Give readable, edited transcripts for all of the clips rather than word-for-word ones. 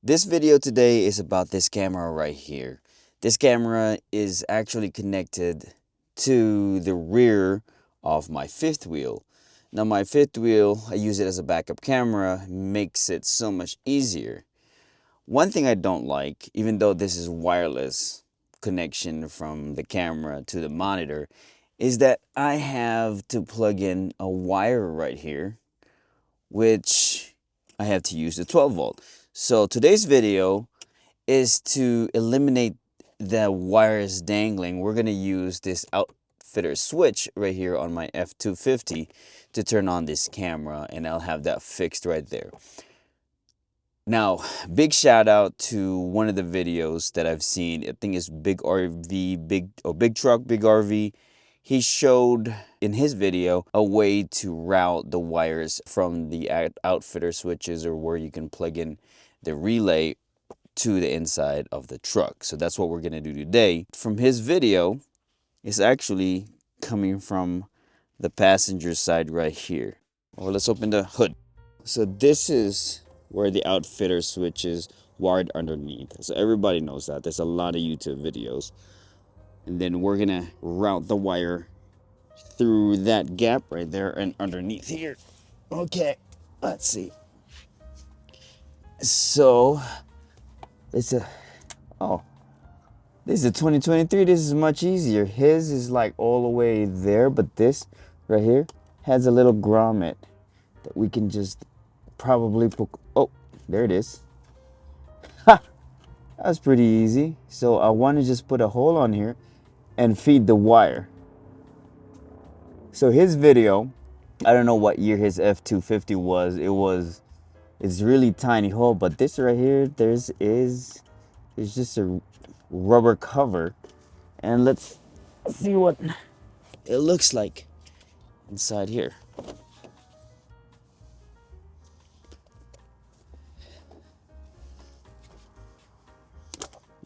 This video today is about this camera right here. This camera is actually connected to the rear of my fifth wheel. Now my fifth wheel, I use it as a backup camera, makes it so much easier. One thing I don't like, even though this is wireless connection from the camera to the monitor, is that I have to plug in a wire right here, which I have to use the 12 volt. So today's video is to eliminate the wires dangling. We're going to use this outfitter switch right here on my F-250 to turn on this camera, and I'll have that fixed right there. Now, big shout out to one of the videos that I've seen. I think it's Big RV, Big Truck, Big RV. He showed in his video a way to route the wires from the outfitter switches, or where you can plug in the relay, to the inside of the truck. So that's what we're gonna do today. From his video, it's actually coming from the passenger side right here. Or let's open the hood. So this is where the outfitter switch is wired underneath. So everybody knows that. There's a lot of YouTube videos. And then we're gonna route the wire through that gap right there and underneath here. Okay, let's see. So it's a, oh, this is a 2023. This is much easier. His is like all the way there, but this right here has a little grommet that we can just probably put. Oh, there it is. Ha! That's pretty easy. So I want to just put a hole on here and feed the wire. So his video, I don't know what year his F-250 was. It's really tiny hole, but this right here, there's just a rubber cover, and let's see what it looks like inside here.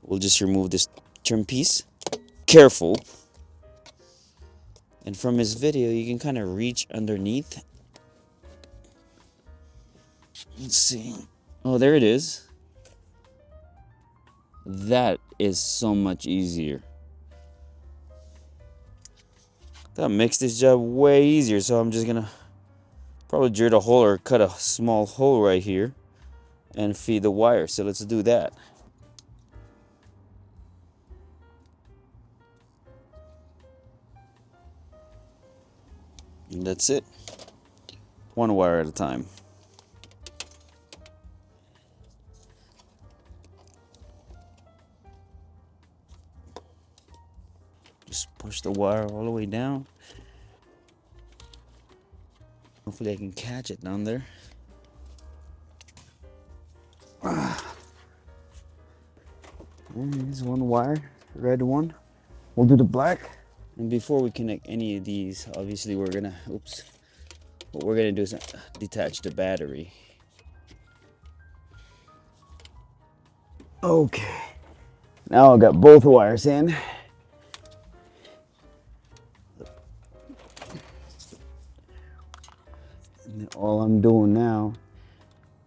We'll just remove this trim piece. Careful. And from his video, you can kind of reach underneath. Let's see. Oh, there it is. That is so much easier. That makes this job way easier. So I'm just gonna probably drill a hole or cut a small hole right here and feed the wire. So let's do that. And that's it. One wire at a time. Just push the wire all the way down. Hopefully I can catch it down there. There's one wire, red one. We'll do the black. And before we connect any of these, obviously what we're gonna do is detach the battery. Okay. Now I got both wires in. And all I'm doing now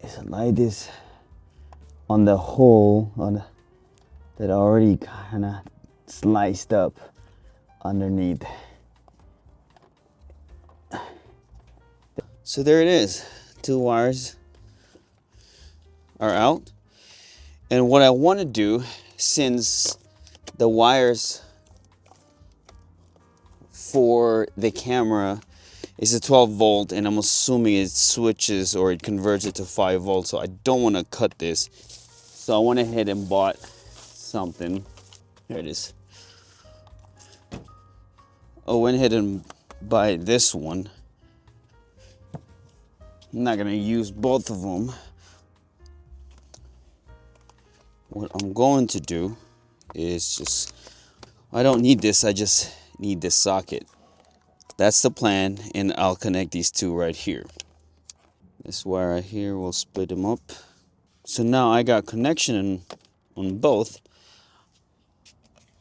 is light this on the hole that already kind of sliced up underneath. So there it is. Two wires are out. And what I want to do, since the wires for the camera is a 12 volt, and I'm assuming it switches or it converts it to 5 volts, so I don't want to cut this. So I went ahead and bought something. There it is. I went ahead and buy this one. I'm not gonna use both of them. What I'm going to do is I don't need this, I just need this socket. That's the plan, and I'll connect these two right here. This wire right here, we'll split them up. So now I got connection on both.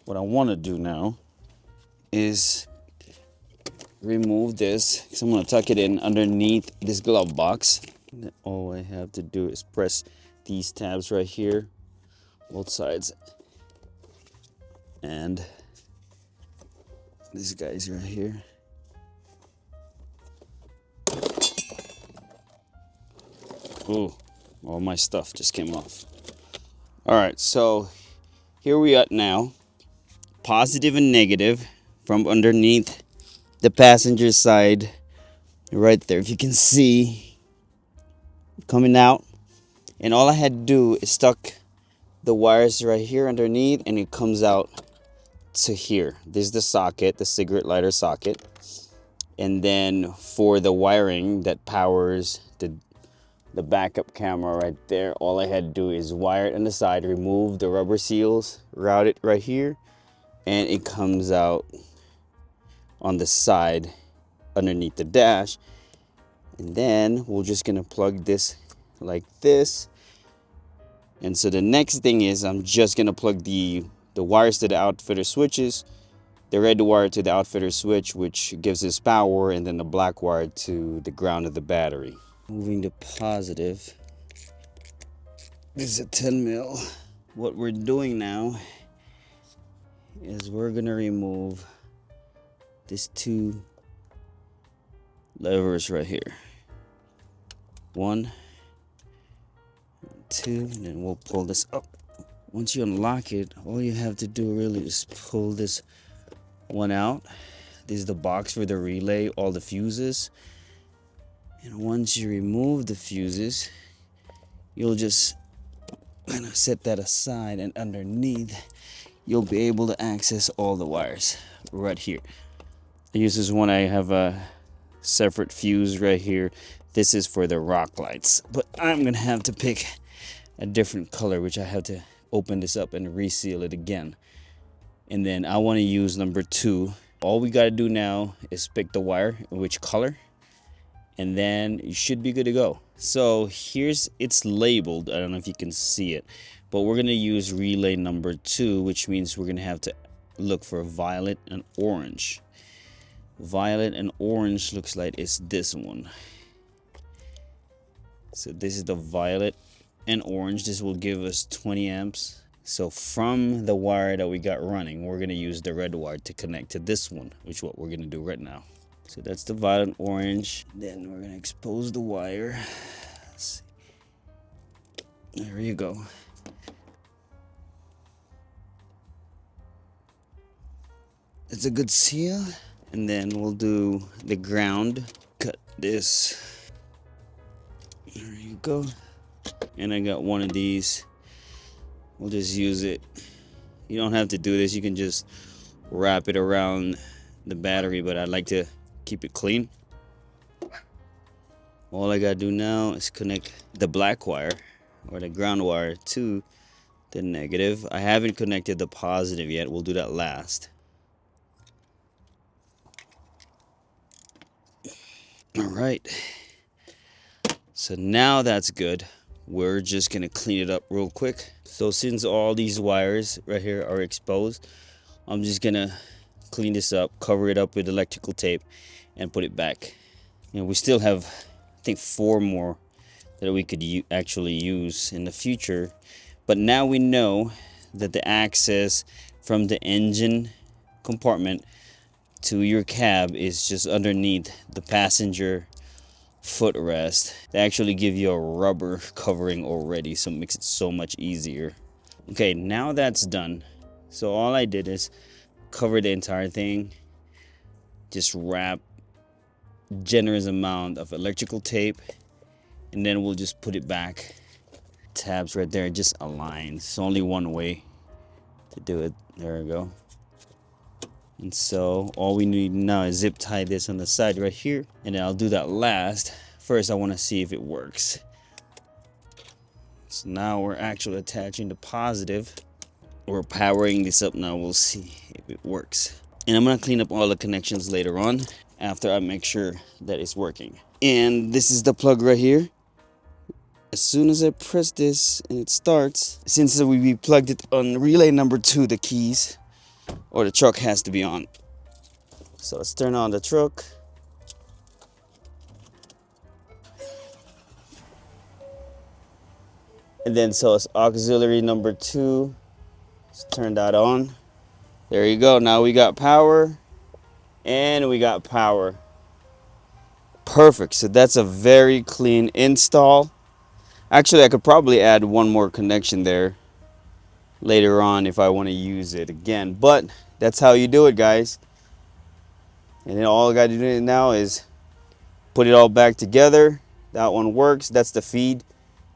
What I want to do now is remove this, because I'm going to tuck it in underneath this glove box. And all I have to do is press these tabs right here, both sides, and these guys right here. Ooh, all my stuff just came off. All right, so here we are now, positive and negative from underneath the passenger side right there. If you can see, coming out. And all I had to do is stuck the wires right here underneath, and it comes out to here. This is the socket, the cigarette lighter socket. And then for the wiring that powers the backup camera right there, all I had to do is wire it on the side, remove the rubber seals, route it right here, and it comes out on the side underneath the dash. And then we're just gonna plug this like this. And so the next thing is I'm just gonna plug the wires to the outfitter switches, the red wire to the outfitter switch, which gives us power, and then the black wire to the ground of the battery. Moving to positive. This is a 10 mil. What we're doing now is we're gonna remove these two levers right here. 1, 2, and then we'll pull this up. Once you unlock it, all you have to do really is pull this one out. This is the box for the relay, all the fuses. And once you remove the fuses, you'll just kind of set that aside, and underneath you'll be able to access all the wires right here. I use this one. I have a separate fuse right here. This is for the rock lights, but I'm gonna have to pick a different color, which I have to open this up and reseal it again. And then I want to use number 2. All we got to do now is pick the wire in which color, and then you should be good to go. So it's labeled. I don't know if you can see it, but we're gonna use relay number 2, which means we're gonna have to look for violet and orange. Violet and orange looks like it's this one. So this is the violet and orange. This will give us 20 amps. So from the wire that we got running, we're gonna use the red wire to connect to this one, which is what we're gonna do right now. So that's the violet and orange. Then we're gonna expose the wire. Let's see. There you go. It's a good seal. And then we'll do the ground. Cut this. There you go. And I got one of these. We'll just use it. You don't have to do this. You can just wrap it around the battery, but I like to keep it clean. All I gotta do now is connect the black wire or the ground wire to the negative. I haven't connected the positive yet. We'll do that last. All right. So now that's good. We're just gonna clean it up real quick. So since all these wires right here are exposed, I'm just gonna clean this up, cover it up with electrical tape, and put it back. And we still have, I think, 4 more that we could actually use in the future. But now we know that the access from the engine compartment to your cab is just underneath the passenger footrest. They actually give you a rubber covering already, so it makes it so much easier. Okay, now that's done. So all I did is cover the entire thing, just wrap generous amount of electrical tape, and then we'll just put it back. Tabs right there, just align. It's only one way to do it. There we go. And so all we need now is zip tie this on the side right here, and then I'll do that last. First I want to see if it works. So now we're actually attaching the positive. We're powering this up now. We'll see if it works. And I'm gonna clean up all the connections later on after I make sure that it's working. And this is the plug right here. As soon as I press this and it starts, since we plugged it on relay number 2, the keys or the truck has to be on. So let's turn on the truck. And then so it's auxiliary number 2. Let's turn that on. There you go. Now we got power and we got power. Perfect. So that's a very clean install. Actually, I could probably add one more connection there later on if I want to use it again. But that's how you do it, guys. And then all I got to do now is put it all back together. That one works. That's the feed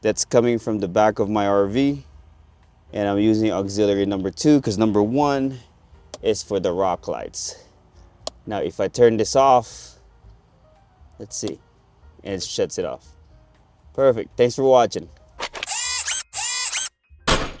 that's coming from the back of my RV. And I'm using auxiliary number 2 because number 1 is for the rock lights. Now if I turn this off, let's see, and it shuts it off. Perfect. Thanks for watching.